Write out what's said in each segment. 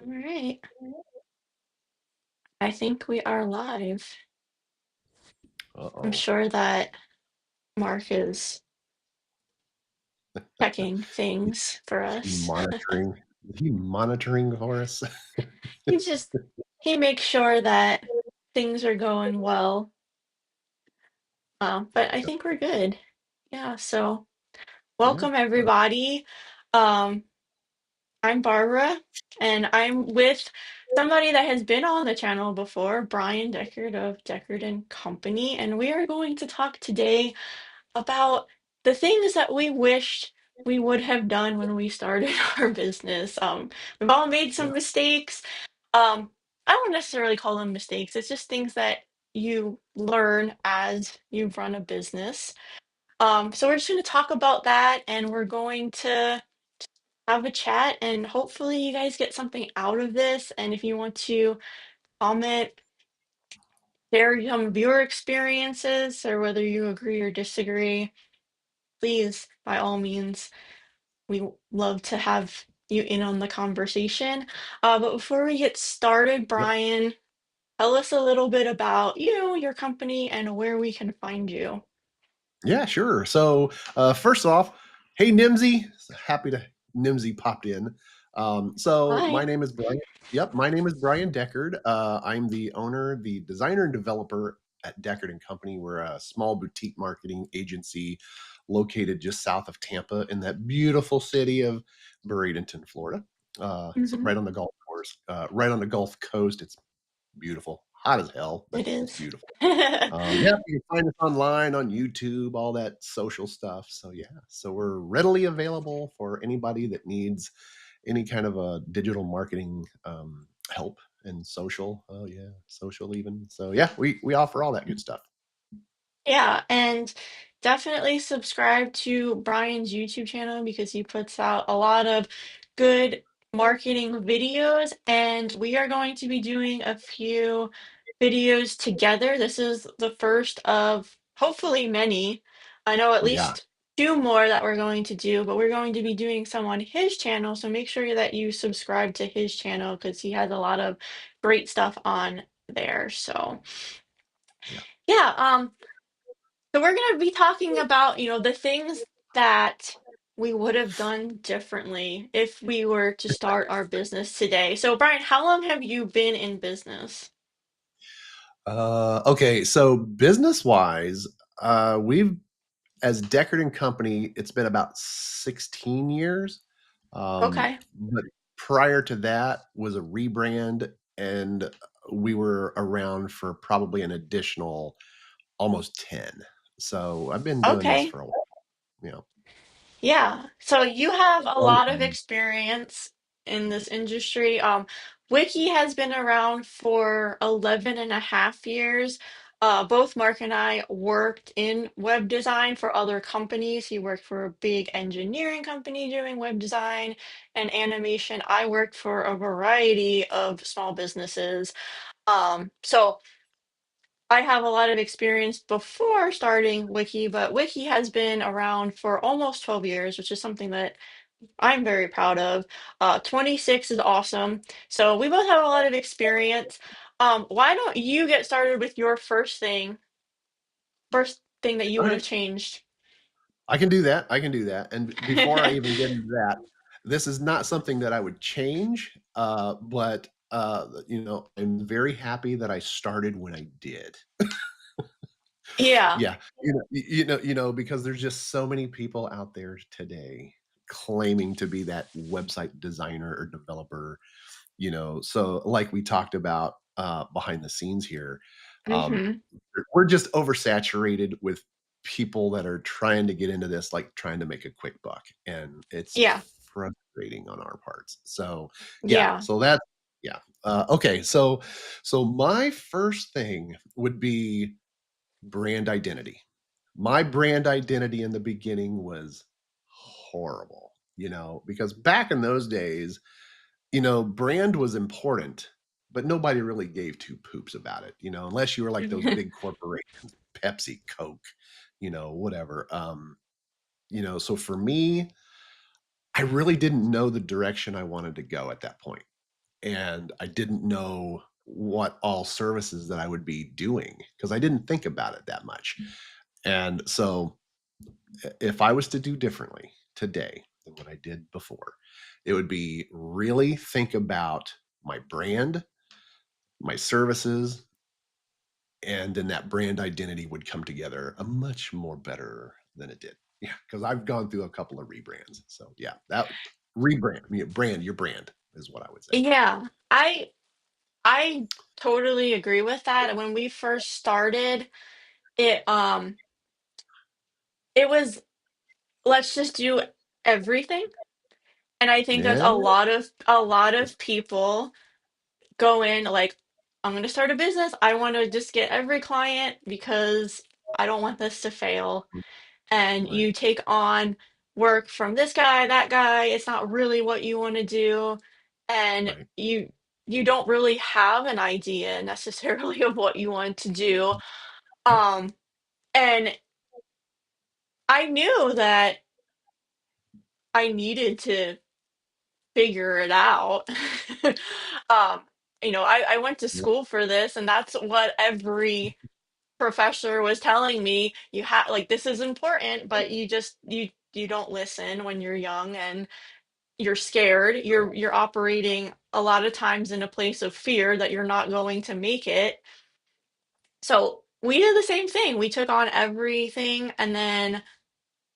All right. I think we are live. I'm Uh-oh. sure that Mark is checking things for us. Monitoring. Is he monitoring for us? He just he makes sure that things are going well. But I Gotcha. think we're good. Yeah, so Yeah. welcome everybody. Um, I'm Barbara, and I'm with somebody that has been on the channel before, Brian Deckard of Deckard and Company, and we are going to talk today about the things that we wished we would have done when we started our business. We've all made Yeah. some mistakes. I don't necessarily call them mistakes. It's just things that you learn as you run a business. So we're just going to talk about that, and we're going to have a chat, and hopefully you guys get something out of this. And if you want to comment, share some of your experiences, or whether you agree or disagree, please, by all means, we love to have you in on the conversation. But before we get started, Yep. Brian, tell us a little bit about you, your company, and where we can find you. Yeah, sure. So first off, hey Nimsy. Happy to Nimsy popped in. So my Hi. name is Brian. Yep, my name is Brian Deckard. I'm the owner, the designer and developer at Deckard and Company. We're a small boutique marketing agency located just south of Tampa in that beautiful city of Bradenton, Florida. So Hmm. right on the Gulf course, right on the Gulf Coast. It's beautiful, hot as hell, but It it's is. beautiful. Yeah, you can find us online on YouTube, all that social stuff. So yeah, so we're readily available for anybody that needs any kind of a digital marketing help and social. Oh yeah, social even. So yeah, we offer all that good stuff. Yeah, and definitely subscribe to Brian's YouTube channel because he puts out a lot of good marketing videos, and we are going to be doing a few videos together. This is the first of hopefully many. I know at Yeah, least two more that we're going to do, but we're going to be doing some on his channel, so make sure that you subscribe to his channel because he has a lot of great stuff on there. So, yeah. yeah, so we're going to be talking about, the things that we would have done differently if we were to start our business today. So, Brian, how long have you been in business? Okay, so business wise, we've as Deckard and Company, it's been about 16 years. Okay. But prior to that was a rebrand, and we were around for probably an additional almost 10. So I've been doing this Okay. for a while, you know. Yeah. So you have a Long lot of time. experience in this industry. Wiki has been around for 11 and a half years. Both Mark and I worked in web design for other companies. He worked for a big engineering company doing web design and animation. I worked for a variety of small businesses. So I have a lot of experience before starting Wiki, but Wiki has been around for almost 12 years, which is something that I'm very proud of. 26 is awesome. So we both have a lot of experience. Why don't you get started with your first thing that you All would right. have changed? I can do that. I can do that. And before I even get into that, this is not something that I would change, but I'm very happy that I started when I did. Yeah. Yeah, because there's just so many people out there today claiming to be that website designer or developer, so like we talked about, behind the scenes here, um, Hmm. we're just oversaturated with people that are trying to get into this, like, trying to make a quick buck, and it's Yeah. frustrating on our parts. So, yeah, Yeah. so that's yeah, okay, so my first thing would be brand identity. My brand identity in the beginning was horrible, because back in those days, brand was important, but nobody really gave two poops about it, unless you were like those big corporations, Pepsi, Coke, whatever. So for me, I really didn't know the direction I wanted to go at that point. and I didn't know what all services that I would be doing because I didn't think about it that much. And so if I was to do differently today than what I did before, it would be really think about my brand, my services, and then that brand identity would come together a much more better than it did. Yeah, because I've gone through a couple of rebrands. So yeah, that rebrand, brand your brand is what I would say. Yeah, I totally agree with that. When we first started, it it was let's just do everything. And I think that's Yeah, a lot of people go in like, I'm going to start a business. I want to just get every client because I don't want this to fail. And right, you take on work from this guy, that guy. It's not really what you want to do. And right. you don't really have an idea necessarily of what you want to do. Yep, Um, and I knew that I needed to figure it out. Um, I went to yep, school for this, and that's what every professor was telling me. You have like this is important, but you don't listen when you're young and you're scared. You're operating a lot of times in a place of fear that you're not going to make it. So we did the same thing. We took on everything, and then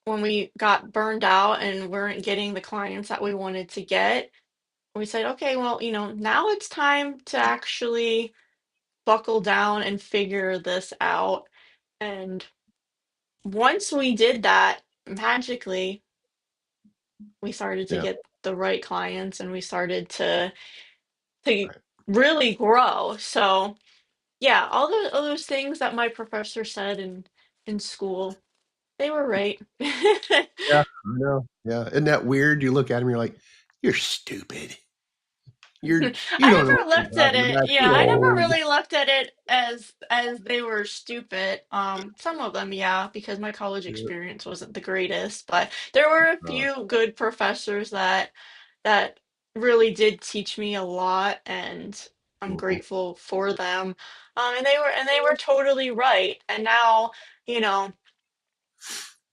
when we got burned out and weren't getting the clients that we wanted to get, we said, okay, well, now it's time to actually buckle down and figure this out. And once we did that, magically, we started to yeah, get the right clients and we started to right. really grow. So, yeah, all those things that my professor said in school, they were right. Yeah, I know. Yeah, isn't that weird? You look at him, you're like, "You're stupid. You I don't know never anything looked about at it. that. Yeah, You're I never old." really looked at it as they were stupid. Some of them, yeah, because my college Yeah, experience wasn't the greatest, but there were a uh, few good professors that really did teach me a lot, and I'm mhm, grateful for them. And they were totally right. And now, you know,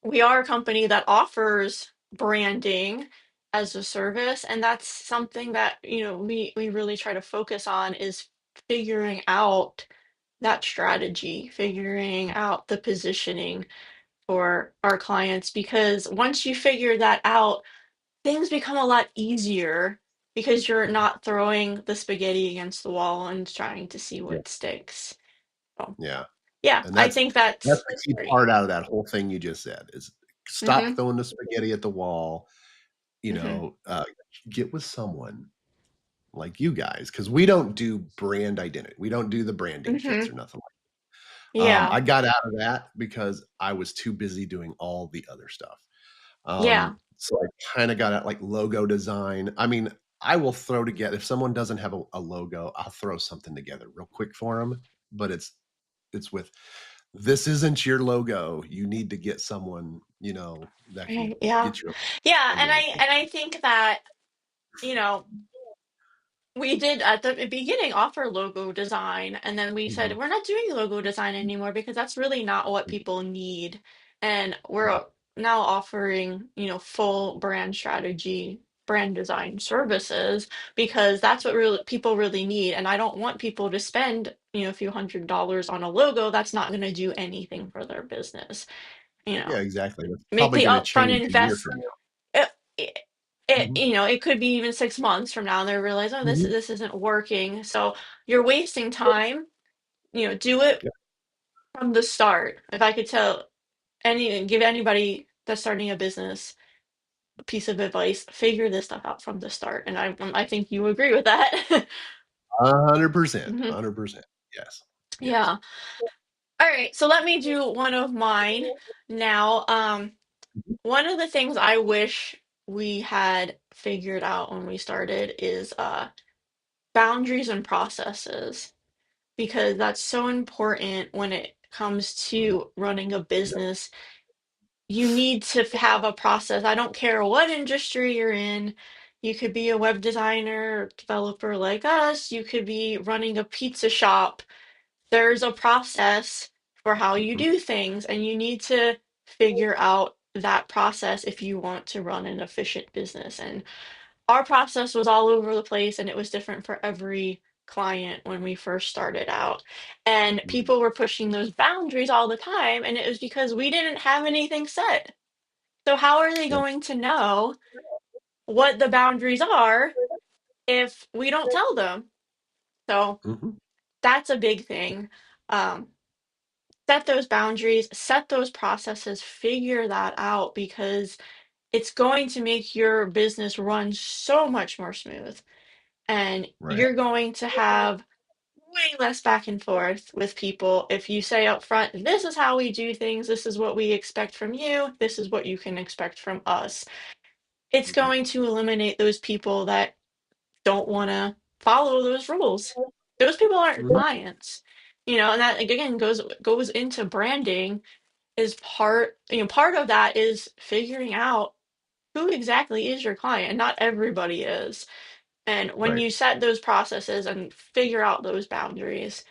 we are a company that offers branding as a service, and that's something that we really try to focus on is figuring out that strategy, figuring out the positioning for our clients, because once you figure that out, things become a lot easier because you're not throwing the spaghetti against the wall and trying to see yeah, what sticks. So yeah, yeah, and I think that's that's the key great. part out of that whole thing you just said is stop Hmm. throwing the spaghetti at the wall, you Hmm. know, get with someone like you guys because we don't do brand identity. We don't do the branding kits Hmm. or nothing. Yeah. I got out of that because I was too busy doing all the other stuff. Yeah. So I kinda got at, like, logo design. I mean, I will throw together if someone doesn't have a logo, I'll throw something together real quick for them. But it's with, "This isn't your logo. You need to get someone, that can Right. Yeah. get you Yeah. a And name." I think that, you know, we did at the beginning offer logo design, and then we Mhm, said we're not doing logo design anymore because that's really not what mhm, people need. And right, we're now offering, full brand strategy, brand design services because that's what really people really need. And I don't want people to spend, a few $100s on a logo that's not going to do anything for their business. You yeah, know, exactly. It's make probably the gonna upfront change a year invest. from now. It, Mhm, it could be even 6 months from now, and they realize, oh, this mhm, this isn't working. So you're wasting time. Do it yep, from the start. If I could give anybody that's starting a business a piece of advice, figure this stuff out from the start. And I think you agree with that. 100%, Hmm. 100%. Yes, yes. Yeah. All right. So let me do one of mine now. Mhm, One of the things I wish we had figured out when we started is boundaries and processes, because that's so important when it comes to running a yep, business. You need to have a process. I don't care what industry you're in. You could be a web designer, developer like us. You could be running a pizza shop. There's a process for how you Mhm. do things, and you need to figure out that process if you want to run an efficient business. And our process was all over the place, and it was different for every client when we first started out. And Mhm. people were pushing those boundaries all the time, and it was because we didn't have anything set. So, how are they Yep. going to know what the boundaries are if we don't tell them? So, Mhm. that's a big thing. Um, Set those boundaries, set those processes, figure that out because it's going to make your business run so much more smooth. And Right. you're going to have way less back and forth with people if you say up front, this is how we do things, this is what we expect from you, this is what you can expect from us. It's Mhm. going to eliminate those people that don't want to follow those rules. Those people aren't Mhm. clients. And that again goes into branding is part of that is figuring out who exactly is your client, and not everybody is. And when Right. you set those processes and figure out those boundaries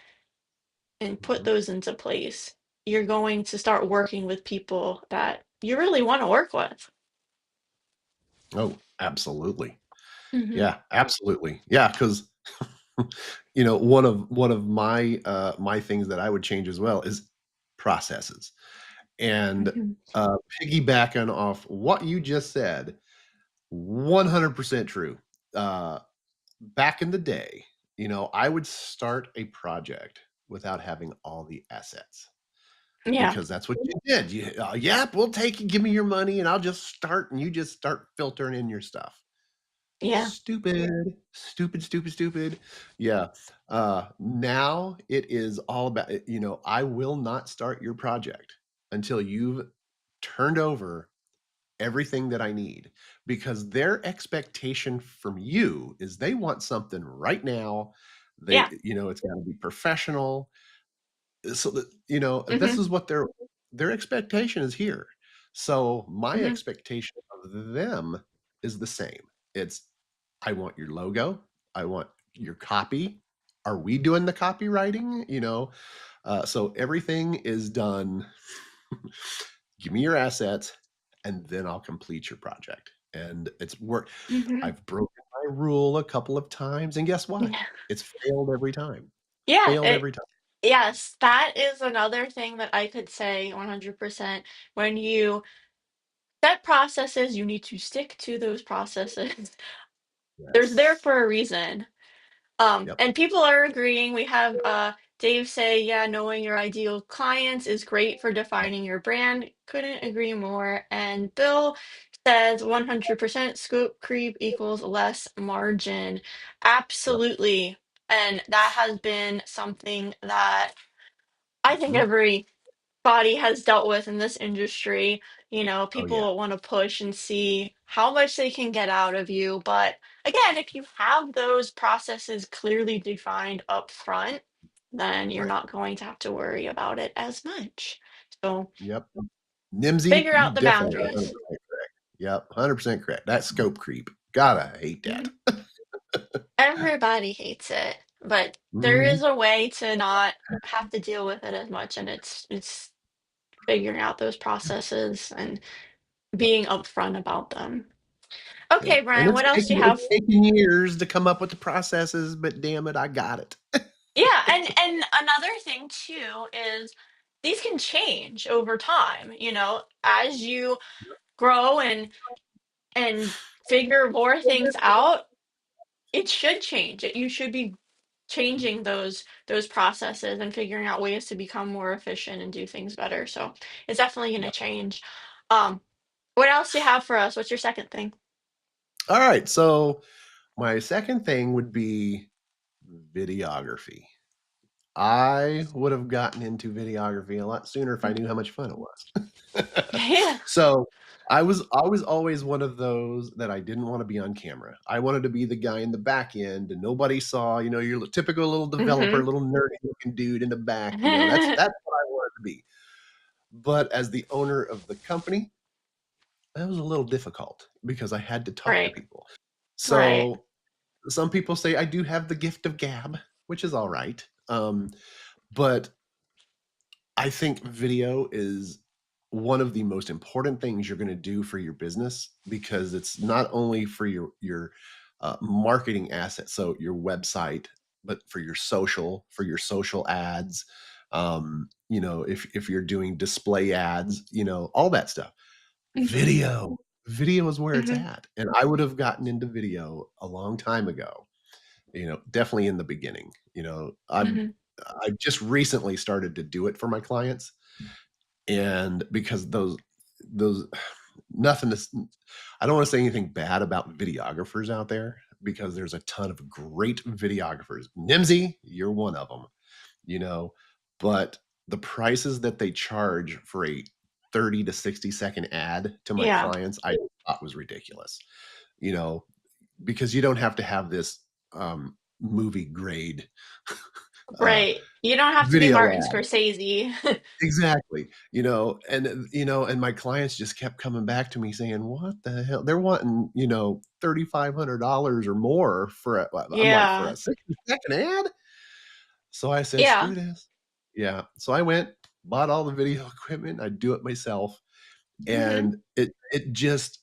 and put Mhm. those into place, you're going to start working with people that you really want to work with. Oh, absolutely. Hmm. Yeah, absolutely. Yeah, because one of my things that I would change as well is processes. And, Hmm. piggybacking off what you just said, 100% true. Uh, Back in the day, I would start a project without having all the assets Yeah, because that's what you did. "Yep, we'll take it, give me your money, and I'll just start," and you just start filtering in your stuff. yeah. Stupid, stupid, stupid, stupid. Yeah. Now it is all about I will not start your project until you've turned over everything that I need because their expectation from you is they want something right now. Yeah. It's got to be professional so that this Hmm. is what their expectation is here. So my Hmm. expectation of them is the same. It's I want your logo, I want your copy. Are we doing the copywriting? So everything is done. Give me your assets and then I'll complete your project. And it's work. Hmm. I've broken my rule a couple of times and guess what? Yeah. It's failed every time. Yeah. Failed every time. Yes, that is another thing that I could say 100%. When you set processes, you need to stick to those processes. There's there Yes. for a reason. Yep. And people are agreeing. We have Dave say, yeah, knowing your ideal clients is great for Yep. defining your brand. Couldn't agree more. And Bill says 100% scope creep equals less margin. Yep. Absolutely. And that has been something that I think Mhm. everybody has dealt with in this industry. Oh, yeah. People want to push and see how much they can get out of you. But again, if you have those processes clearly defined up front, then you're Right. not going to have to worry about it as much. So Yep. Nimsy, figure you out the definitely are boundaries. 100% correct. Yep, 100% correct. That scope creep. God, I hate that. Mhm. Everybody hates it, but there Mhm. is a way to not have to deal with it as much, and it's figuring out those processes and Yep, being upfront about them. yep, Okay, and Brian, what else do you it's have? taken years to come up with the processes, but damn it, I got it. Yeah, and another thing too is these can change over time, as you grow and figure more things out, it should change. You should be changing those processes and figuring out ways to become more efficient and do things better. So it's definitely going to Yep. change. Um, what else do you have for us? What's your second thing? Alright, so my second thing would be videography. I would have gotten into videography a lot sooner if I knew how much fun it was. Yeah. So, I was always one of those that I didn't wanna be on camera. I wanted to be the guy in the back end and nobody saw, your typical little developer, Hmm. little nerdy looking dude in the back, that's what I wanted to be. But as the owner of the company, that was a little difficult because I had to talk to Right. people. Right. So some people say I do have the gift of gab, which is all right. But I think video is one of the most important things you're going to do for your business because it's not only for your marketing asset, so your website, but for your social ads. If you're doing display ads, all that stuff. Hmm. Video is where it's Hmm. at, and I would have gotten into video a long time ago. Definitely in the beginning. Hmm. I've just recently started to do it for my clients, and because those nothing is I don't want to say anything bad about videographers out there because there's a ton of great videographers. Nimsy, you're one of them, you know, but the prices that they charge for a 30 to 60-second ad to my Yeah. clients, I thought was ridiculous, you know, because you don't have to have this movie grade uh, Right. You don't have to be video Martin ad. Scorsese. Exactly. And my clients just kept coming back to me saying, "What the hell?" They're wanting, $3,500 or more I'm like, "For Yeah. a 60-second ad?" So I said, Yeah. "Screw this." Yeah. So I went, bought all the video equipment. I do it myself, Hmm. and it just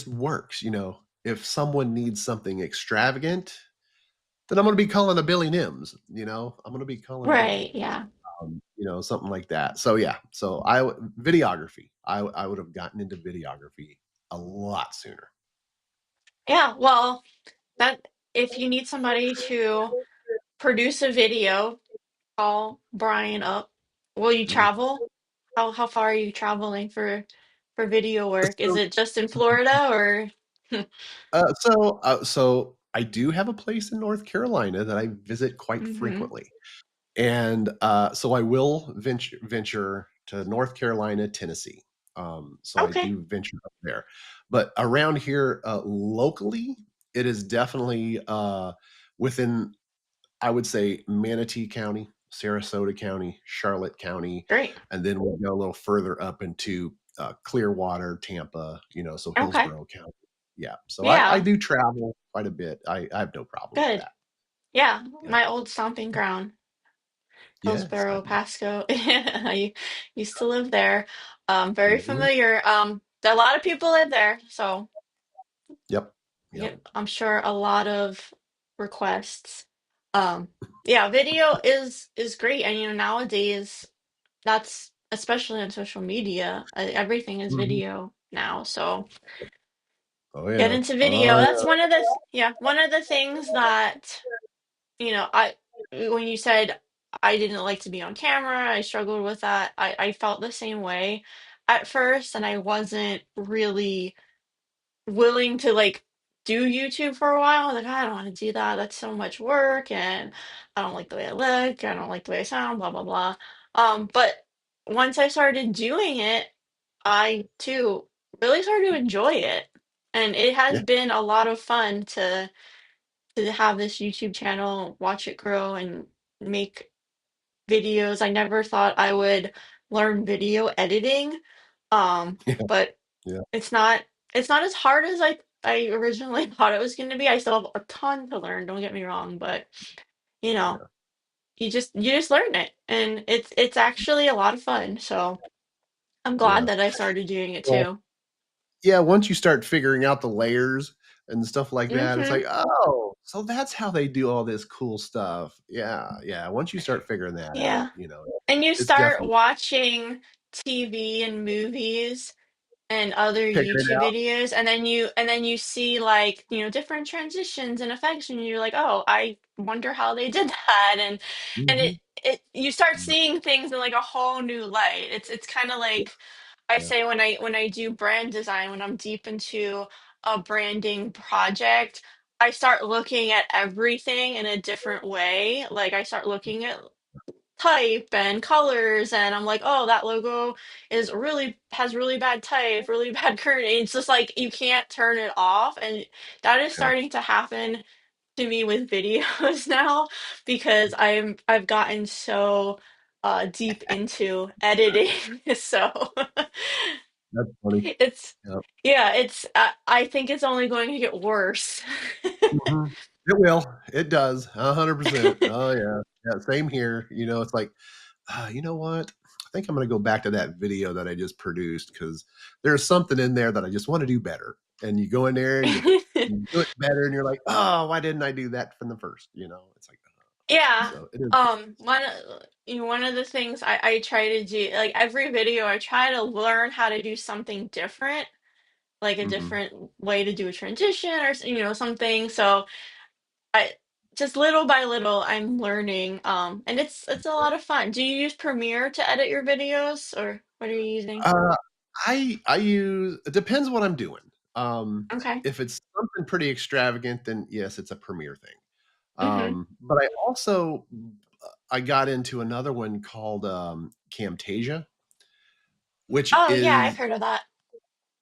works. If someone needs something extravagant, then I'm going to be calling a Billy Nims. I'm going to be calling Right. Billy. Yeah. Something like that. So yeah, so videography. I would have gotten into videography a lot sooner. Yeah. Well, that if you need somebody to produce a video, call Brian up. Will you Mhm. travel? How far are you traveling for video work? Is So, it just in Florida or? so I do have a place in North Carolina that I visit quite Hmm. frequently, and so I will venture to North Carolina, Tennessee. So I Okay. do venture up there, but around here locally, it is definitely within I would say Manatee County, Sarasota County, Charlotte County, Great. and then we'll go a little further up into Clearwater, Tampa, so Okay. Hillsborough County. Yeah. So I Yeah. do travel quite a bit. I have no problem with Good. that. Yeah. Yeah. My old stomping ground, Yes. Hillsborough, Pasco. I used to live there. Very Mhm. familiar. A lot of people live there, so Yep. I Yep. get, I'm sure a lot of requests. Um, yeah, video is great, and nowadays that's especially on social media. Everything is Mhm. video now, so Oh get yeah. into video. Oh That's yeah. one of the things that I when you said I didn't like to be on camera, I struggled with that. I felt the same way at first, and I wasn't really willing to like do YouTube for a while. Like, I don't want to do that. That's so much work, and I don't like the way I look. I don't like the way I sound. Blah blah blah. But once I started doing it, I too really started to enjoy it, and it has Yeah. been a lot of fun to have this YouTube channel, watch it grow, and make videos. I never thought I would learn video editing, Yeah. but Yeah. it's not it's not as hard as I originally thought it was going to be. I still have a ton to learn, don't get me wrong, but you know, Yeah. you just learn it, and it's actually a lot of fun. So I'm glad Yeah. that I started doing it Well, too. yeah, once you start figuring out the layers and stuff like that, it's Hmm. like, "Oh, so that's how they do all this cool stuff." Yeah, yeah, once you start figuring that out, Yeah. And you it's start definitely watching TV and movies and other figuring it YouTube out. videos, and then you see like different transitions and effects, and you're like, oh, I wonder how they did that, and it Mhm. it you start Yeah, seeing things in like a whole new light. It's kind of yeah, like I yeah, say when I do brand design, when I'm deep into a branding project, I start looking at everything in a different way. Like I start looking at type and colors, and I'm like, oh, that logo has really bad type, really bad kerning. It's just like you can't turn it off, and that is yeah. starting to happen to me with videos now because I've gotten so deep into editing. So That's funny. It's Yep. yeah, it's I think it's only going to get worse. Mhm. It will. It does. 100%. Oh, yeah. Yeah, same here. It's like, you know what? I think I'm gonna go back to that video that I just produced because there's something in there that I just wanna do better. And you go in there and you do it better, and you're like, "Oh, why didn't I do that from the first?" It's like, Yeah. so it is. One of the things I try to do, like every video, I try to learn how to do something different, like a Mhm. different way to do a transition or something. So I just little by little I'm learning, and it's a lot of fun. Do you use Premiere to edit your videos, or what are you using? Uh, I use it depends what I'm doing. Um, Okay. if it's something pretty extravagant, then yes, it's a Premiere thing. Mm-hmm. But I also I got into another one called, Camtasia, which Oh yeah, I've is heard of that.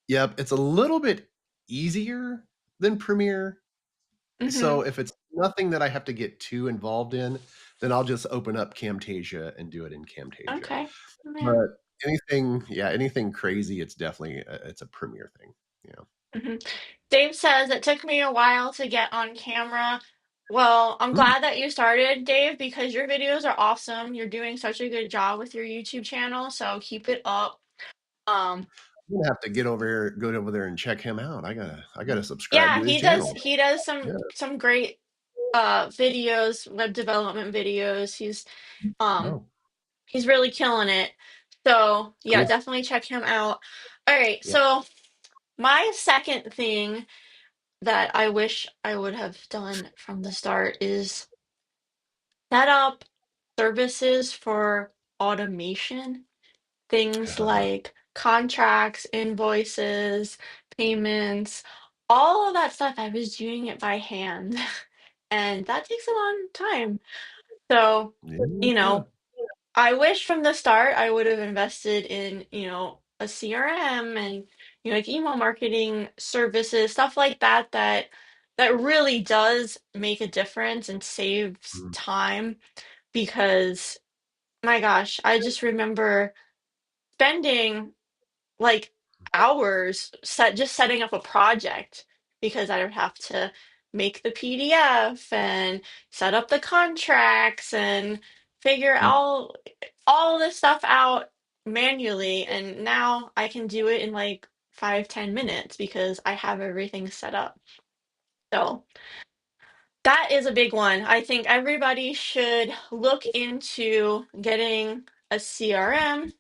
yep, it's a little bit easier than Premiere. Mm-hmm. So if it's nothing that I have to get too involved in, then I'll just open up Camtasia and do it in Camtasia. Okay. Yeah. But anything crazy, it's definitely it's a Premiere thing. Yeah. Hmm. Dave says it took me a while to get on camera. Well, I'm Mm, glad that you started, Dave, because your videos are awesome. You're doing such a good job with your YouTube channel, so keep it up. Um, I'm gonna have to go over there and check him out. I gotta subscribe yeah, to his he channel. he does Yeah. some great videos, web development videos. Um Oh, he's really killing it. So, yeah, cool. definitely check him out. All right, Yep. so my second thing that I wish I would have done from the start is set up services for automation, things Uh, like contracts, invoices, payments, all of that stuff. I was doing it by hand, and that takes a long time. So, you yeah. know, I wish from the start I would have invested in, a CRM and, like email marketing services, stuff like that that really does make a difference and saves Mm, time because my gosh, I just remember spending like hours setting up a project because I would have to make the PDF and set up the contracts and figure mm, all this stuff out manually, and now I can do it in like 5-10 minutes because I have everything set up. So that is a big one. I think everybody should look into getting a CRM,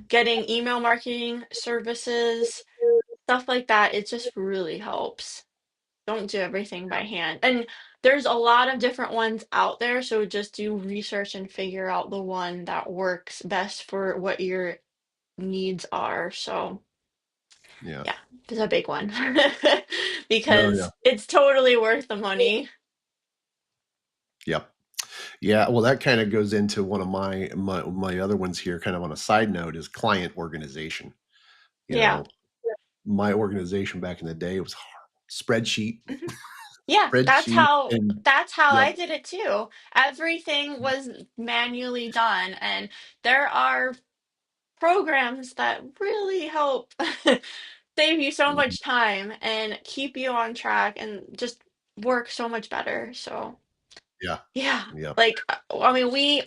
getting email marketing services, stuff like that. It just really helps. Don't do everything by hand. And there's a lot of different ones out there, so just do research and figure out the one that works best for what your needs are. So, yeah. yeah, it's a big one No, yeah. because it's totally worth the money. Yep. Yeah, well, that kinda goes into one of my other ones here, kind of on a side note, is client organization. You Yeah. know, my organization back in the day was horrible. Spreadsheet, Mhm. Yeah, spreadsheet, and that's how yep. I did it too. Everything was manually done, and there are programs that really help save you so Mhm. much time and keep you on track and just work so much better. So, Yeah. yeah, Yep. like I mean,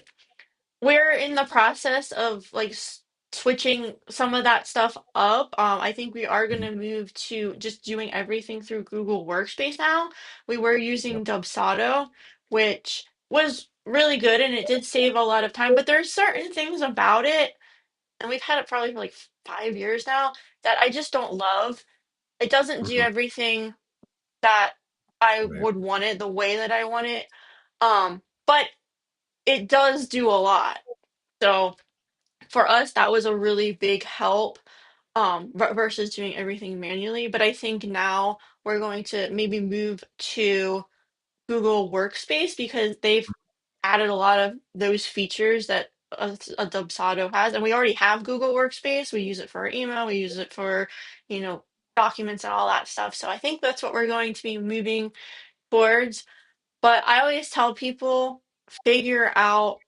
we're in the process of like switching some of that stuff up. I think we are going Mhm. to move to just doing everything through Google Workspace now. We were Yep. using Dubsado, which was really good and it did save a lot of time, but there's certain things about it, and we've had it probably for like 5 years now, that I just don't love. It doesn't do Mhm. everything that I Right. would want it the way that I want it. But it does do a lot. So for us, that was a really big help, versus doing everything manually. But I think now we're going to maybe move to Google Workspace because they've added a lot of those features that a Dubsado has, and we already have Google Workspace. We use it for our email, we use it for, you know, documents and all that stuff. So I think that's what we're going to be moving towards. But I always tell people figure out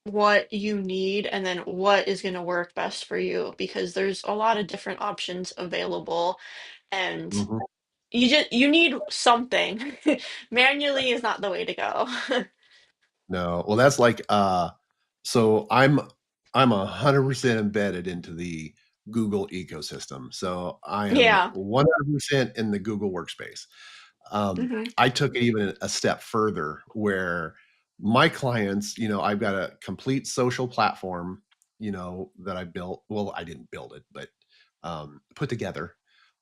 what you need and then what is going to work best for you because there's a lot of different options available and Mhm. you need something. Manually is not the way to go. No, well, that's like, so I'm 100% embedded into the Google ecosystem. So I am Yeah. 100% in the Google workspace. Hmm. I took it even a step further where my clients, I've got a complete social platform, that I built. Well, I didn't build it, but put together,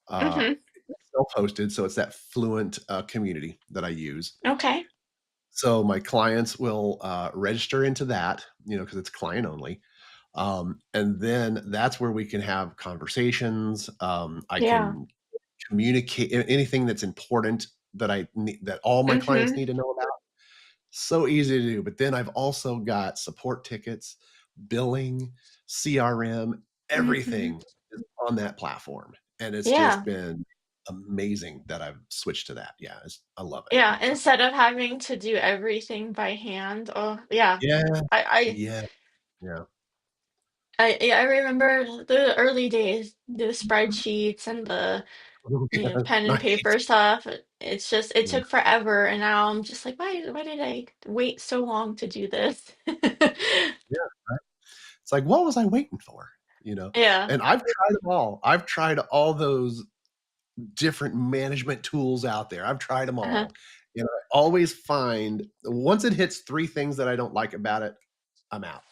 uh, Hmm. self-hosted. So it's that Fluent community that I use. Okay. So my clients will register into that, because it's client only. And then that's where we can have conversations. I Yeah. can communicate anything that's important that all my clients Hmm. need to know about. So easy to do. But then I've also got support tickets, billing, CRM, Hmm. everything is on that platform. And it's just Yeah. been amazing that I've switched to that. Yeah, I love it. Yeah. So Instead of having to do everything by hand. Oh, yeah. yeah, I, yeah, yeah. yeah, I remember the early days, the spreadsheets and the Yeah, pen and nice. paper stuff. It's just it Yeah, took forever, and now I'm just like, why did I wait so long to do this? yeah, right. It's like, what was I waiting for? Yeah. And I've tried them all. I've tried all those different management tools out there. I've tried them Uh-huh. all. And I always find once it hits 3 things that I don't like about it, I'm out.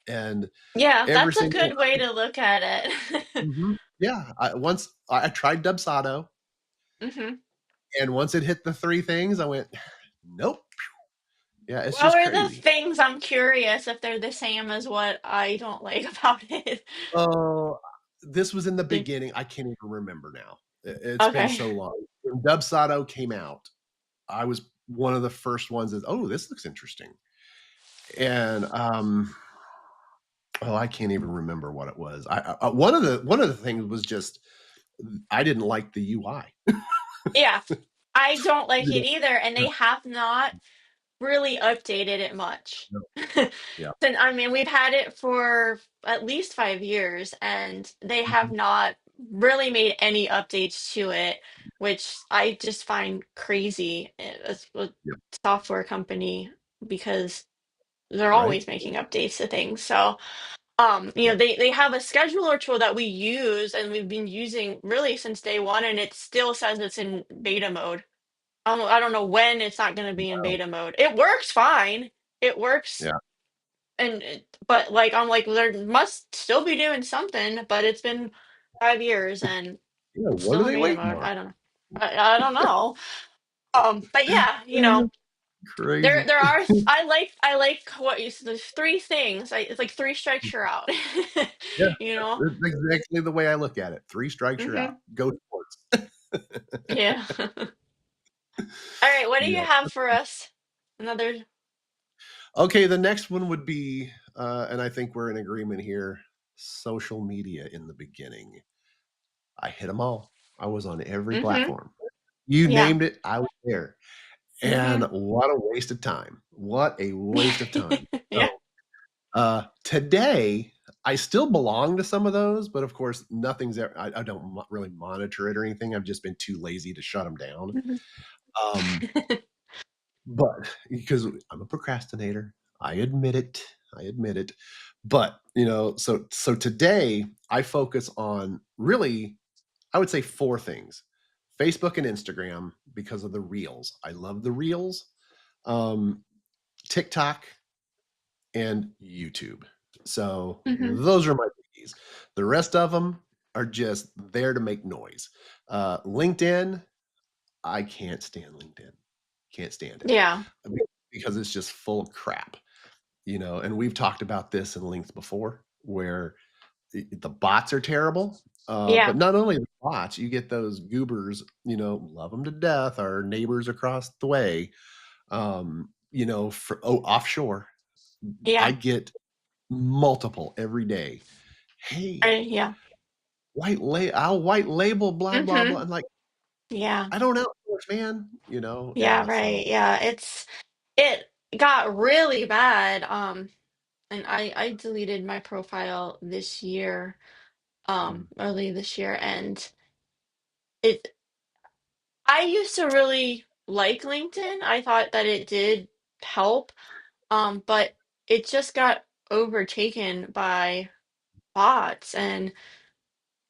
And Yeah, every that's a single good way one. to look at it. Mhm. Yeah, I tried Dubsado, Hmm. and once it hit the 3 things, I went, "Nope." Yeah, it's What just were the crazy. things I'm curious if they're the same as what I don't like about it? Oh, this was in the Mm. beginning. I can't even remember now. It's been Okay. so long. When Dubsado came out, I was one of the first ones that, "Oh, this looks interesting." And, oh, I can't even remember what it was. One of the things was just I didn't like the UI. Yeah, I don't like You it know? either, and Yeah, they have not really updated it much. no, yeah, Then I mean, we've had it for at least 5 years, and they have mhm, not really made any updates to it, which I just find crazy as a yeah, software company because they're right? always making updates to things. So, Yeah, they have a scheduler tool that we use and we've been using really since day one, and it still says it's in beta mode. I don't know when it's not going to be in wow, beta mode. It works fine. It works yeah, but like I'm like there must still be doing something, but it's been 5 years and yeah, it's what still are in they beta waiting mode. on? I don't know. I don't know. But yeah, Crazy. there are I like what you said. There's three things. It's like three strikes you're out. Yeah, you know. that's exactly the way I look at it. 3 strikes, you're out. Hmm. Go sports. Yeah. All right. What do you Yeah. have for us? Another. Okay, the next one would be, and I think we're in agreement here, social media in the beginning. I hit them all. I was on every Hmm. platform. You Yeah. named it, I was there. And Hmm. what a waste of time. What a waste of time. Yeah. So, today, I still belong to some of those, but of course, nothing's ever I don't really monitor it or anything. I've just been too lazy to shut them down. Mhm. Um, but because I'm a procrastinator, I admit it. I admit it. But, so today I focus on really, I would say 4 things. Facebook and Instagram because of the reels. I love the reels. Um, TikTok and YouTube. So Hmm. those are my biggies. The rest of them are just there to make noise. LinkedIn, I can't stand LinkedIn. Can't stand it Yeah. because it's just full of crap. And we've talked about this in links before where the bots are terrible. But Yeah. not only the bots, you get those goobers, love them to death, our neighbors across the way, offshore. I Yeah. get multiple every day. Hey, Yeah. I'll white label, blah, blah, blah. Hmm. I'm like, Yeah. I don't outsource, man. Yeah, Yeah. right. So Yeah, it got really bad. and I deleted my profile this year, Mm, early this year, and it I used to really like LinkedIn. I thought that it did help, but it just got overtaken by bots, and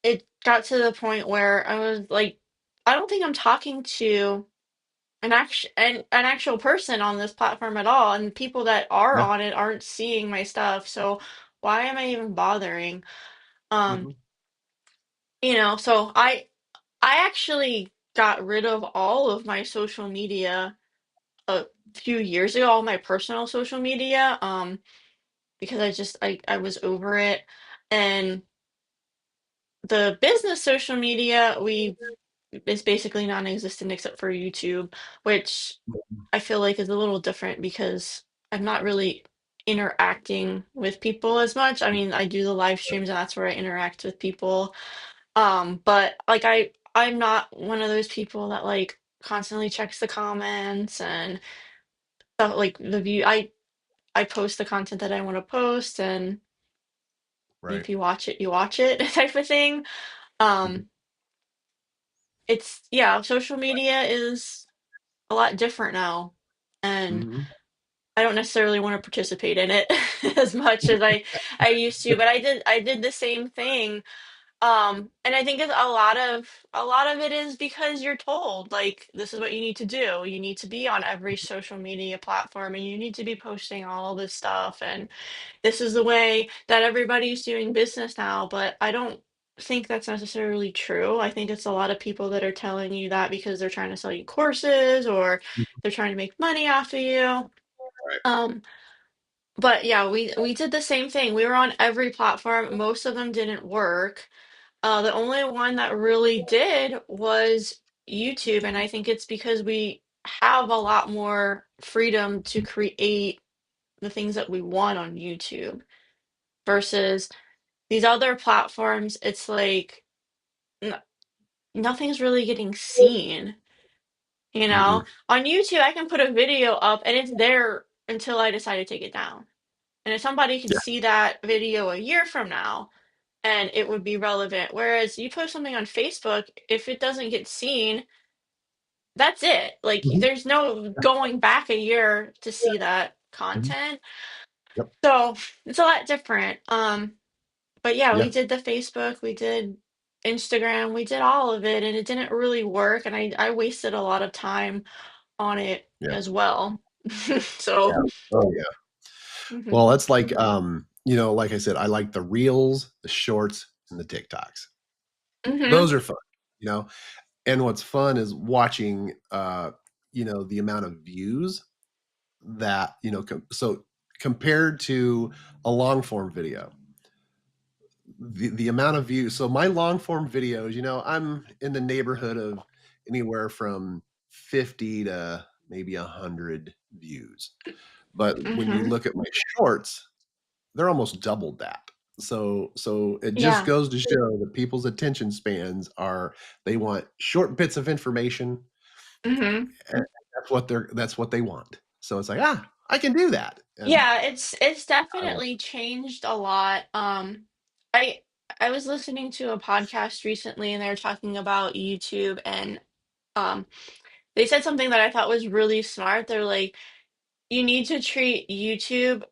it got to the point where I was like, I don't think I'm talking to an actual person on this platform at all, and people that are yeah. on it aren't seeing my stuff, so why am I even bothering? Um, Hmm. so I actually got rid of all of my social media a few years ago, all my personal social media, because I was over it. And the business social media, we is basically non-existent except for YouTube, which I feel like is a little different because I'm not really interacting with people as much. I mean, I do the live streams and that's where I interact with people. But like I'm not one of those people that like constantly checks the comments and stuff like the view. I post the content that I want to post, and Right. if you watch it, you watch it type of thing. Hmm. Um, it's yeah, social media is a lot different now, and Hmm. I don't necessarily want to participate in it as much as I used to, but I did the same thing. And I think it's a lot of it is because you're told like this is what you need to do. You need to be on every social media platform and you need to be posting all this stuff, and this is the way that everybody's doing business now, but I don't think that's necessarily true. I think it's a lot of people that are telling you that because they're trying to sell you courses or they're trying to make money off of you. Right. Um, but yeah, we did the same thing. We were on every platform. Most of them didn't work. The only one that really did was YouTube, and I think it's because we have a lot more freedom to create the things that we want on YouTube versus these other platforms. It's like n nothing's really getting seen, you know? Hmm. On YouTube, I can put a video up and it's there until I decide to take it down. And if somebody could Yeah. see that video a year from now, and it would be relevant. Whereas you post something on Facebook, if it doesn't get seen, that's it. Like Hmm. there's no going back a year to see that Hmm. content. Yep. So it's a lot different. But yeah, we Yeah. did the Facebook, we did Instagram, we did all of it, and it didn't really work. And I wasted a lot of time on it Yeah. as well. So, Yeah. Oh yeah. mhm, Well, that's like like I said, I like the reels, the shorts, and the TikToks. mhm, Those are fun, you know. And what's fun is watching the amount of views that, so compared to a long form video, the amount of views. So my long form videos, I'm in the neighborhood of anywhere from 50 to maybe 100 views. But when you mhm. look at my shorts, they're almost doubled that. So it just Yeah. goes to show that people's attention spans are they want short bits of information, Mhm. and that's what they want. So it's like, I can do that. And Yeah, it's I love definitely changed a lot. I I was listening to a podcast recently and they were talking about YouTube, and um they said something that I thought was really smart. They're like, you need to treat YouTube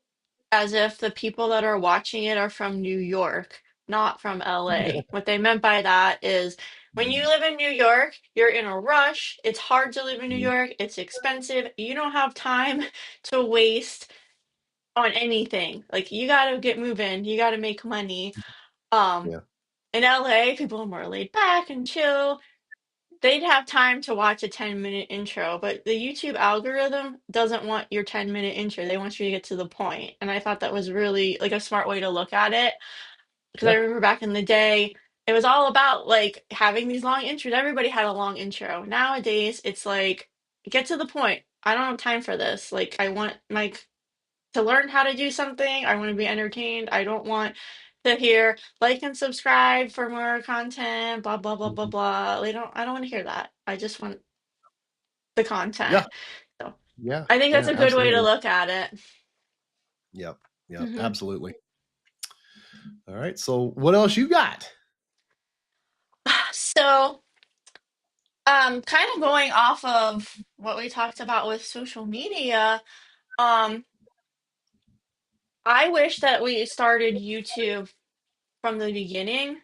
as if the people that are watching it are from New York, not from LA. What they meant by that is when you live in New York, you're in a rush. It's hard to live in New Mhm. York. It's expensive. You don't have time to waste on anything. Like you gotta get moving, you gotta make money. Um, Yeah. in LA, people are more laid back and chill. They'd have time to watch a 10-minute intro, but the YouTube algorithm doesn't want your 10-minute intro. They want you to get to the point. And I thought that was really like a smart way to look at it. Because I Yeah. remember back in the day, it was all about like having these long intros. Everybody had a long intro. Nowadays, it's like, get to the point. I don't have time for this. Like, I want my to learn how to do something. I want to be entertained. I don't want to hear like and subscribe for more content, blah blah blah blah Mhm. blah. I don't want to hear that. I just want the Yeah. content. So Yeah. I think that's Yeah. a good way to Absolutely. look at it. Yep. Yeah, Hmm. absolutely. All right. So what else you got? So, kind of going off of what we talked about with social media, um, I wish that we started YouTube from the beginning.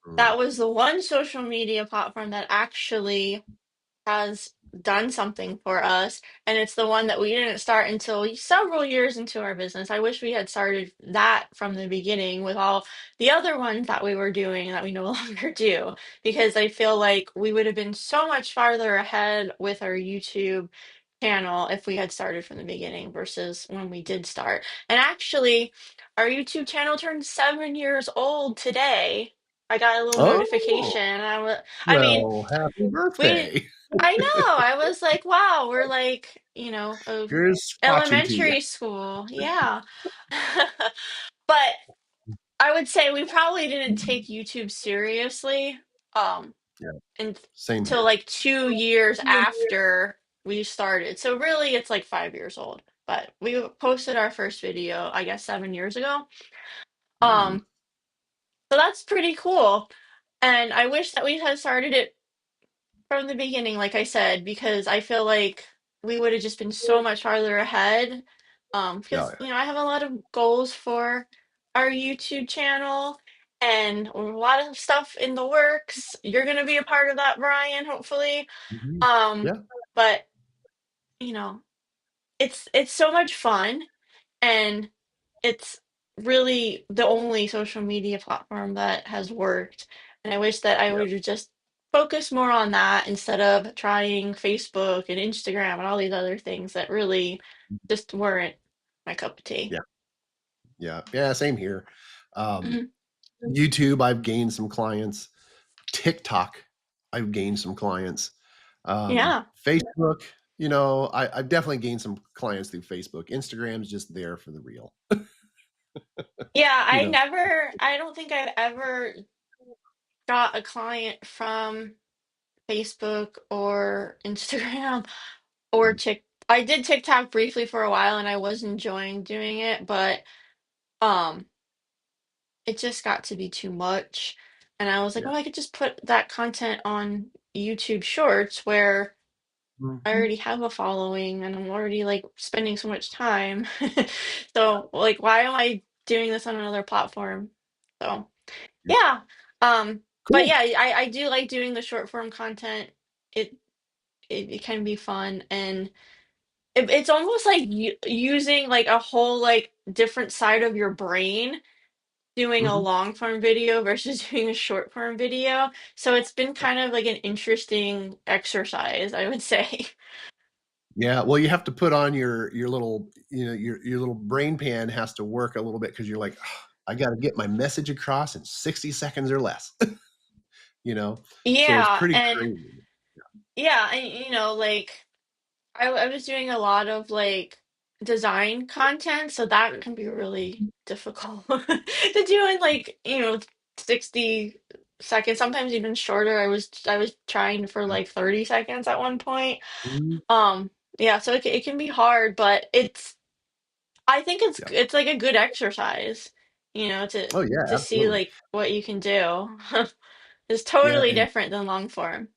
Mm, That was the one social media platform that actually has done something for us, and it's the one that we didn't start until several years into our business. I wish we had started that from the beginning with all the other ones that we were doing that we no longer do, because I feel like we would have been so much farther ahead with our YouTube channel if we had started from the beginning versus when we did start. And actually, our YouTube channel turned 7 years old today. I got a little oh, notification. I mean, well, happy we, birthday. I know. I was like, wow, we're like, Here's watching to you. elementary school. Yeah. But I would say we probably didn't take YouTube seriously um Yeah, same until here. like 2 years after we started. So really it's like 5 years old. But we posted our first video, I guess 7 years ago. Mm, Um, so that's pretty cool. And I wish that we had started it from the beginning, like I said, because I feel like we would have just been so much farther ahead. yeah, Because, I have a lot of goals for our YouTube channel and a lot of stuff in the works. You're going to be a part of that, Brian, hopefully. mhm, Um, yeah, but, you know, it's so much fun, and it's really the only social media platform that has worked. And I wish that I yeah, would have just focused more on that instead of trying Facebook and Instagram and all these other things that really just weren't my cup of tea. yeah, yeah, yeah. Same here. Um, Mhm. YouTube, I've gained some clients. TikTok, I've gained some clients. Yeah. Facebook, I've definitely gained some clients through Facebook. Instagram's just there for the real. Yeah, You know. I don't think I've ever got a client from Facebook or Instagram or Mm, Tik. I did TikTok briefly for a while and I was enjoying doing it, but um it just got to be too much. And I was like, yeah. oh, I could just put that content on YouTube Shorts where I Mhm. already have a following and I'm already like spending so much time. So like why am I doing this on another platform? So Yeah. yeah. Um, but Cool. yeah, I do like doing the short form content. It it can be fun, and it's almost like using like a whole like different side of your brain doing a Mhm. long form video versus doing a short form video. So it's been kind of like an interesting exercise, I would say. Yeah, well, you have to put on your little, your little brain pan has to work a little bit because you're like, "Ah, I gotta get my message across in 60 seconds or less." You know? So it's Yeah, pretty and crazy. yeah, and like I was doing a lot of like design content, so that can be really difficult to do in like, 60 seconds, sometimes even shorter. I was trying for Yeah. like 30 seconds at one point. Mhm. Um, yeah, so it can be hard, but I think it's Yeah. it's like a good exercise, to Oh, yeah, see absolutely. like what you can do. It's Yeah, totally and different than long form.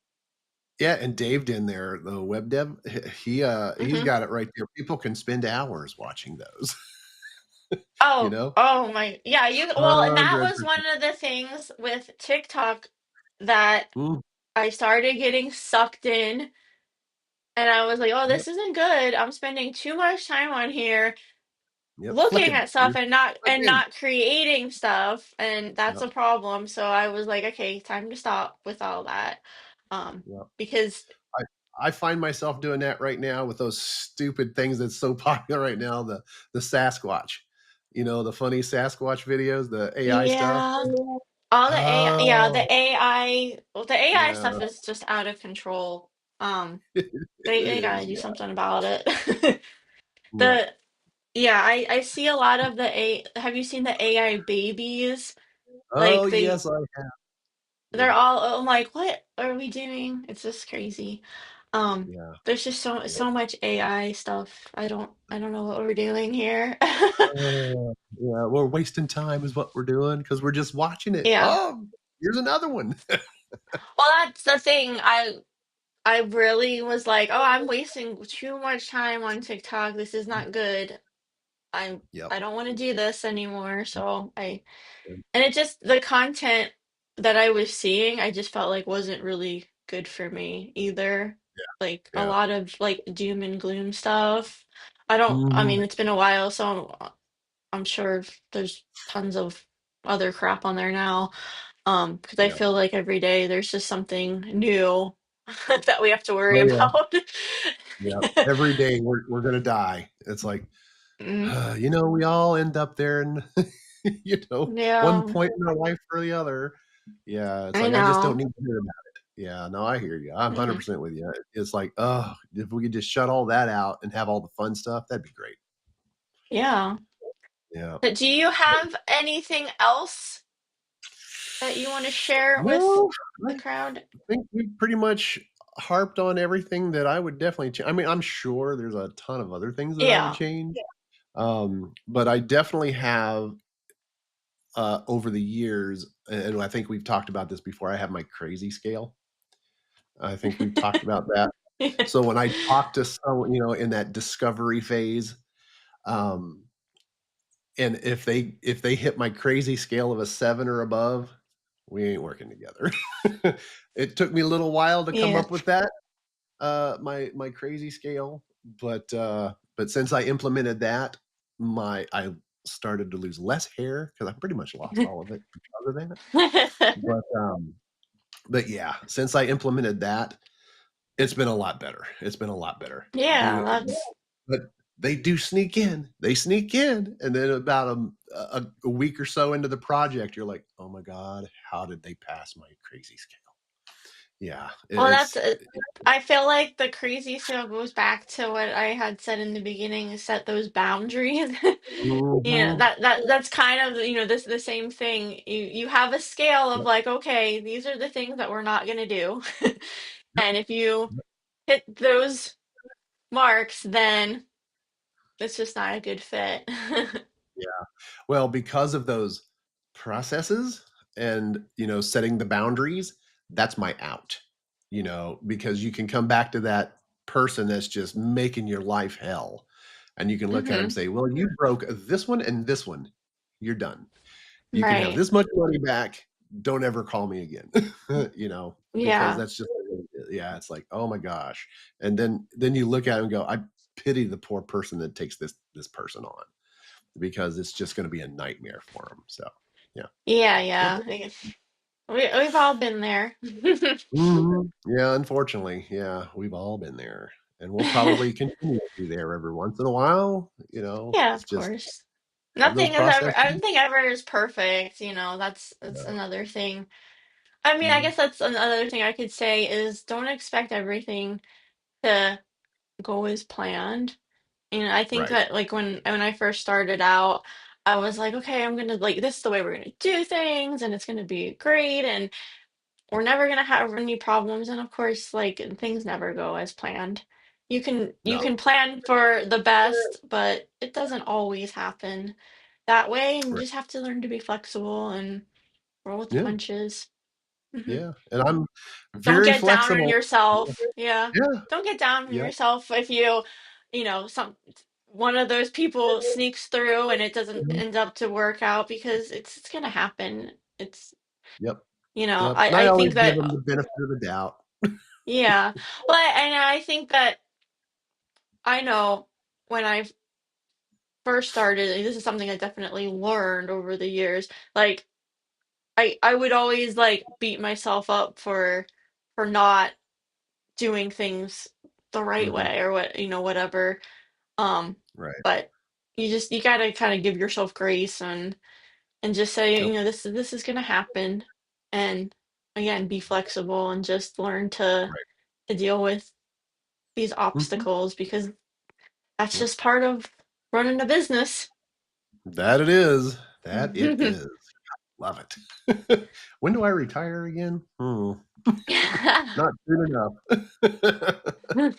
yeah, and Dave in there, the web dev, he's Hmm. got it right there. People can spend hours watching those, you Oh, know? oh my, yeah, well, and that was one 100%. of the things with TikTok that Mm, I started getting sucked in, and I was like, oh, yep, this isn't good. I'm spending too much time on here yep, looking flicking. at stuff You're and not flicking. creating stuff, and that's Yep, a problem. So I was like, okay, time to stop with all that. yep. Because I I find myself doing that right now with those stupid things that's so popular right now, the Sasquatch. The funny Sasquatch videos, the AI stuff. yeah, all the AI, yeah, Oh, the AI yeah. stuff is just out of control. Um, It they gotta is, do yeah, something about it. yeah. The Yeah, I see a lot of have you seen the AI babies? Oh, Like yes, I have. they're Yeah. all, I'm like, what are we doing? It's just crazy. Yeah. There's just Yeah. so much AI stuff. I don't know what we're doing here. Yeah, we're wasting time is what we're doing because 'cause we're just watching it. Yeah. "Oh, here's another one." Well, that's the thing. I really was like, oh, I'm wasting too much time on TikTok. This is not good. I'm Yep. I don't want to do this anymore. So I and it just the content that I was seeing, I just felt like wasn't really good for me either. Like a Yeah. lot of like doom and gloom stuff. I Mhm. mean, it's been a while, so I'm sure there's tons of other crap on there now. Because I Yeah. feel like every day there's just something new that we have to worry Oh, yeah. about. Yeah. Every day we're gonna die. It's like, Mm, we all end up there and, one yeah, point in our life or the other. Yeah, it's I like, I just don't know. need to hear about it. Yeah, no, I hear you. I'm Mm, 100% with you. It's like, oh, if we could just shut all that out and have all the fun stuff, that'd be great. yeah. Yeah. But do you have anything else that you want to share with No, the I crowd? think we pretty much harped on everything that I would definitely I mean, I'm sure there's a ton of other things that I would Yeah. change. But I definitely have, over the years, and I think we've talked about this before, I have my crazy scale. I think we've talked about that. So when I talk to someone, in that discovery phase, um, and if they hit my crazy scale of a 7 or above, we ain't working together. It took me a little while to come Yeah. up with that, my crazy scale, but since I implemented that, my I started to lose less hair because I pretty much lost all of it because of that. But yeah, since I implemented that, it's been a lot better. It's been a lot better. Yeah, Do that's but they do sneak in. They sneak in, and then about a week or so into the project, you're like, "Oh my god, how did they pass my crazy scale?" Yeah, well, I feel like the crazy sale goes back to what I had said in the beginning, set those boundaries. Mhm. That's kind of, this the same thing. You have a scale of Yep, like, okay, these are the things that we're not gonna do. yep, And if you yep. hit those marks, then it's just not a good fit. Yeah. Well, because of those processes and, setting the boundaries, that's my out, because you can come back to that person that's just making your life hell. And you can look at 'em and Hmm. say, "Well, you broke this one and this one. You're done. You can have Right. this much money back. Don't ever call me again." Because Yeah. that's just yeah, it's like, "Oh my gosh." And then you look at it and go, "I pity the poor person that takes this person on." Because it's just gonna be a nightmare for them. So, yeah. Yeah, Yep. yeah. We've all been there. Mhm. Yeah, unfortunately, yeah, we've all been there, and we'll probably continue to be there every once in a while, Yeah, it's of just course. have those Nothing is ever, processes. I don't think ever is perfect, that's Yeah. another thing. I mean, I Mhm. guess that's another thing I could say is don't expect everything to go as planned. And I think Right, that like when I first started out, I was like, okay, I'm gonna like this is the way we're gonna do things, and it's gonna be great, and we're never gonna have any problems. And of course, like things never go as planned. You no, can plan for the best, but it doesn't always happen that way, and you right. just have to learn to be flexible and roll with the Yeah, punches. Hmm. yeah, and I'm Don't very get down on flexible. yourself. Yeah. Yeah, Don't get down on yep, yourself if some one of those people sneaks through and it doesn't mhm, end up to work out because it's gonna happen. It's, yep, I yep, and I I always think give that them the benefit of the doubt. yeah. Well, and I think that I know when I first started, this is something I definitely learned over the years. Like I would always like beat myself up for not doing things the right Mhm, way or whatever. Um, right, but you gotta kind of give yourself grace and just say, yep, this is gonna happen. And again, be flexible and just learn right, to deal with these mhm, obstacles because that's yep. just part of running a business. That it is, that it is. Love it. When do I retire again? Hmm. Not soon enough. All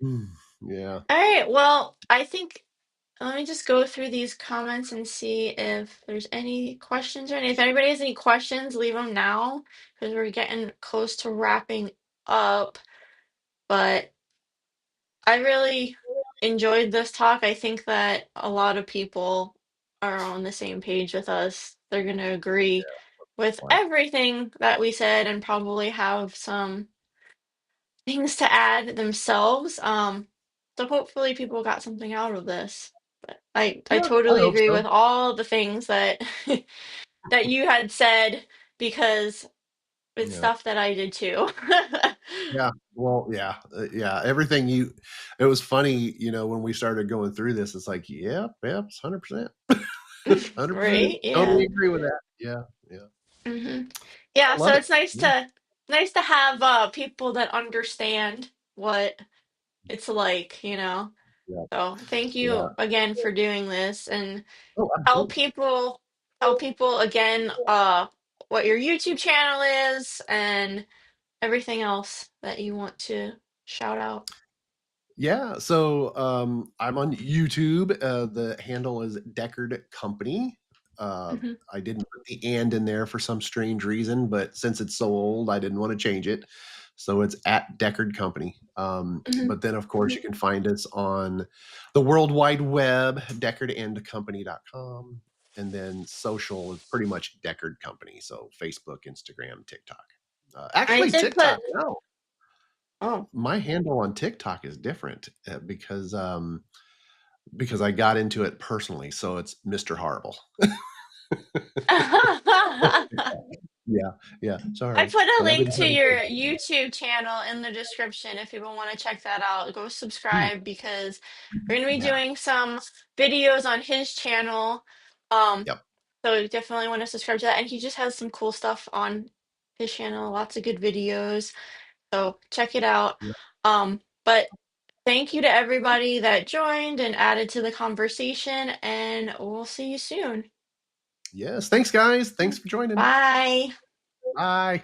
Mm, yeah. right, well, I think let me just go through these comments and see if there's any questions or anything. If anybody has any questions, leave them now because we're getting close to wrapping up. But I really enjoyed this talk. I think that a lot of people are on the same page with us. They're going to agree with Like, everything that we said and probably have some things to add themselves. So hopefully people got something out of this. But I yeah, I totally hope agree so. with all the things that that you had said because it's Yeah. stuff that I did too. Yeah. Well, yeah. Yeah. Everything you, it was funny, when we started going through this, it's like, yep, yep, it's 100%. 100%. Right? Yeah. Totally agree with that. Yeah. Yeah. hmm Yeah, I so love it. it's nice Yeah. to have people that understand what it's like, you know. Yeah. So thank Yeah. you again for doing this and Oh, tell absolutely. people tell people again what your YouTube channel is and everything else that you want to shout out. Yeah, so I'm on YouTube. The handle is Deckard Company. hmm I didn't put the and in there for some strange reason, but since it's so old, I didn't want to change it. So it's at Deckard Company. hmm But then, of course, you can find us on the World Wide Web, deckardandcompany.com. And then social is pretty much Deckard Company. So Facebook, Instagram, TikTok. I Actually, did put TikTok. No, oh. my handle on TikTok is different because I got into it personally. So it's Mr. Horrible. Yeah, yeah. I Sorry, put a but I've link been to trying to your fix it. YouTube channel in the description if people want to check that out. Go Hmm, subscribe because we're going to be yeah, doing some videos on his channel. Um, yep, so you definitely want to subscribe to that. And he just has some cool stuff on his channel, lots of good videos. So check it out. yep. But thank you to everybody that joined and added to the conversation, and we'll see you soon. Yes. Thanks, guys. Thanks for joining. Bye. Bye.